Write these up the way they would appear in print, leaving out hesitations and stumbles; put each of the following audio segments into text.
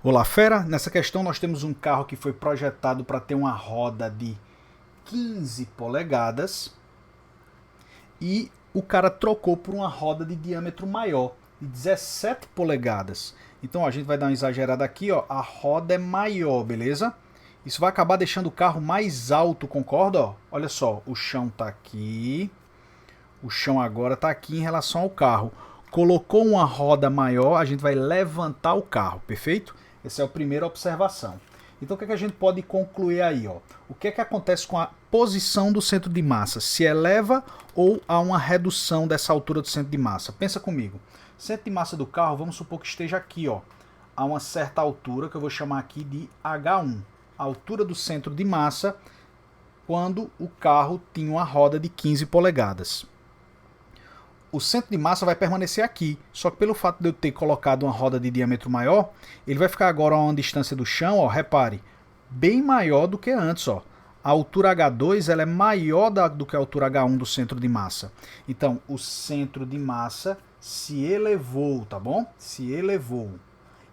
Olá, fera! Nessa questão nós temos um carro que foi projetado para ter uma roda de 15 polegadas e o cara trocou por uma roda de diâmetro maior, de 17 polegadas. Então a gente vai dar uma exagerada aqui, ó, a roda é maior, beleza? Isso vai acabar deixando o carro mais alto, concorda? Ó? Olha só, o chão tá aqui, o chão agora tá aqui em relação ao carro. Colocou uma roda maior, a gente vai levantar o carro, perfeito? Essa é a primeira observação. Então o que é que a gente pode concluir aí? Ó? O que é que acontece com a posição do centro de massa? Se eleva ou há uma redução dessa altura do centro de massa? Pensa comigo. O centro de massa do carro, vamos supor que esteja aqui, ó, a uma certa altura, que eu vou chamar aqui de H1. A altura do centro de massa quando o carro tinha uma roda de 15 polegadas. O centro de massa vai permanecer aqui, só que pelo fato de eu ter colocado uma roda de diâmetro maior, ele vai ficar agora a uma distância do chão, ó, repare, bem maior do que antes. Ó. A altura H2 ela é maior do que a altura H1 do centro de massa. Então, o centro de massa se elevou, tá bom? Se elevou.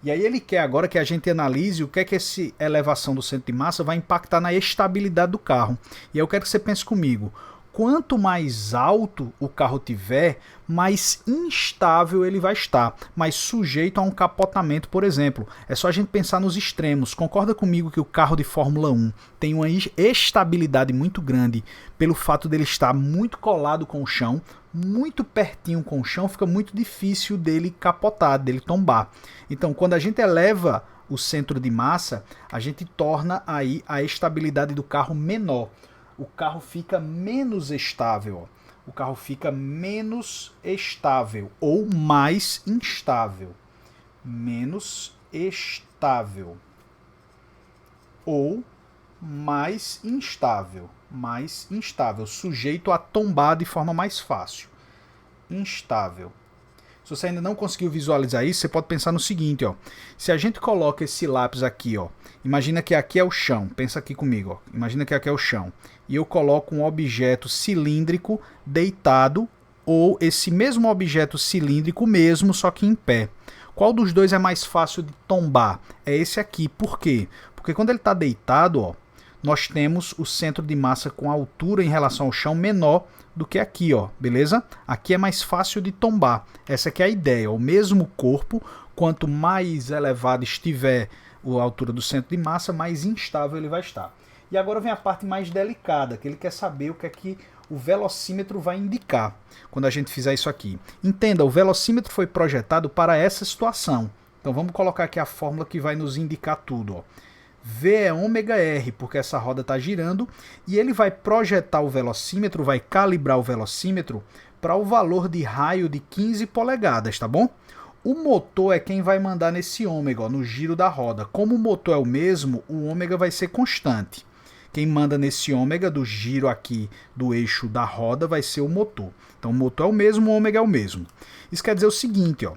E aí ele quer agora que a gente analise o que é que essa elevação do centro de massa vai impactar na estabilidade do carro. E aí eu quero que você pense comigo. Quanto mais alto o carro tiver, mais instável ele vai estar, mais sujeito a um capotamento, por exemplo. É só a gente pensar nos extremos. Concorda comigo que o carro de Fórmula 1 tem uma estabilidade muito grande pelo fato dele estar muito colado com o chão, muito pertinho com o chão, fica muito difícil dele capotar, dele tombar. Então, quando a gente eleva o centro de massa, a gente torna aí a estabilidade do carro menor. O carro fica menos estável. O carro fica menos estável ou mais instável. Menos estável ou mais instável. Mais instável, sujeito a tombar de forma mais fácil. Instável. Se você ainda não conseguiu visualizar isso, você pode pensar no seguinte, ó. Se a gente coloca esse lápis aqui, ó, imagina que aqui é o chão, pensa aqui comigo, ó. Imagina que aqui é o chão. E eu coloco um objeto cilíndrico deitado, ou esse mesmo objeto cilíndrico mesmo, só que em pé. Qual dos dois é mais fácil de tombar? É esse aqui. Por quê? Porque quando ele está deitado, ó, nós temos o centro de massa com altura em relação ao chão menor do que aqui, ó, beleza? Aqui é mais fácil de tombar. Essa aqui é a ideia. O mesmo corpo, quanto mais elevado estiver a altura do centro de massa, mais instável ele vai estar. E agora vem a parte mais delicada, que ele quer saber o que é que o velocímetro vai indicar quando a gente fizer isso aqui. Entenda, o velocímetro foi projetado para essa situação. Então vamos colocar aqui a fórmula que vai nos indicar tudo, ó. V é ômega R, porque essa roda está girando, e ele vai projetar o velocímetro, vai calibrar o velocímetro para o valor de raio de 15 polegadas, tá bom? O motor é quem vai mandar nesse ômega, ó, no giro da roda. Como o motor é o mesmo, o ômega vai ser constante. Quem manda nesse ômega do giro aqui do eixo da roda vai ser o motor. Então o motor é o mesmo, o ômega é o mesmo. Isso quer dizer o seguinte, ó,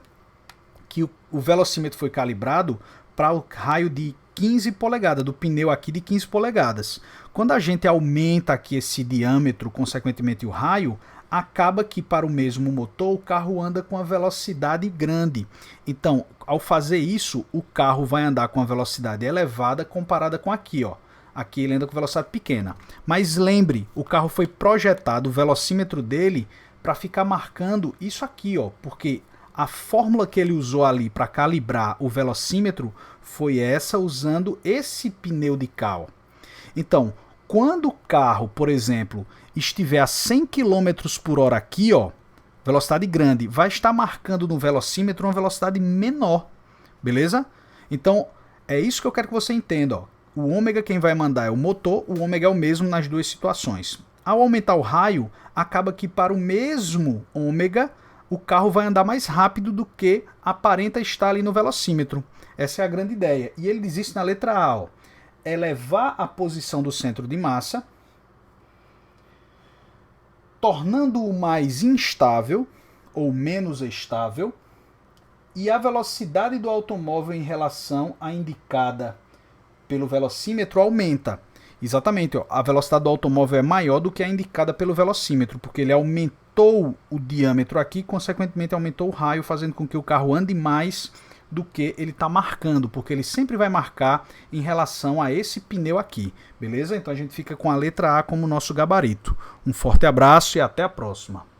que o velocímetro foi calibrado para o raio de 15 polegadas, do pneu aqui de 15 polegadas. Quando a gente aumenta aqui esse diâmetro, consequentemente o raio, acaba que para o mesmo motor o carro anda com a velocidade grande. Então, ao fazer isso, o carro vai andar com a velocidade elevada comparada com aqui, ó. Aqui ele anda com velocidade pequena. Mas lembre, o carro foi projetado, o velocímetro dele, para ficar marcando isso aqui, ó, porque a fórmula que ele usou ali para calibrar o velocímetro foi essa, usando esse pneu de cal. Então, quando o carro, por exemplo, estiver a 100 km por hora aqui, ó, velocidade grande, vai estar marcando no velocímetro uma velocidade menor, beleza? Então, é isso que eu quero que você entenda, ó. O ômega quem vai mandar é o motor, o ômega é o mesmo nas duas situações. Ao aumentar o raio, acaba que para o mesmo ômega, o carro vai andar mais rápido do que aparenta estar ali no velocímetro. Essa é a grande ideia. E ele diz isso na letra A, ó. Elevar a posição do centro de massa, tornando-o mais instável ou menos estável, e a velocidade do automóvel em relação à indicada pelo velocímetro aumenta. Exatamente, ó, a velocidade do automóvel é maior do que a indicada pelo velocímetro, porque ele aumentou o diâmetro aqui, consequentemente aumentou o raio, fazendo com que o carro ande mais do que ele está marcando, porque ele sempre vai marcar em relação a esse pneu aqui, beleza? Então a gente fica com a letra A como nosso gabarito. Um forte abraço e até a próxima.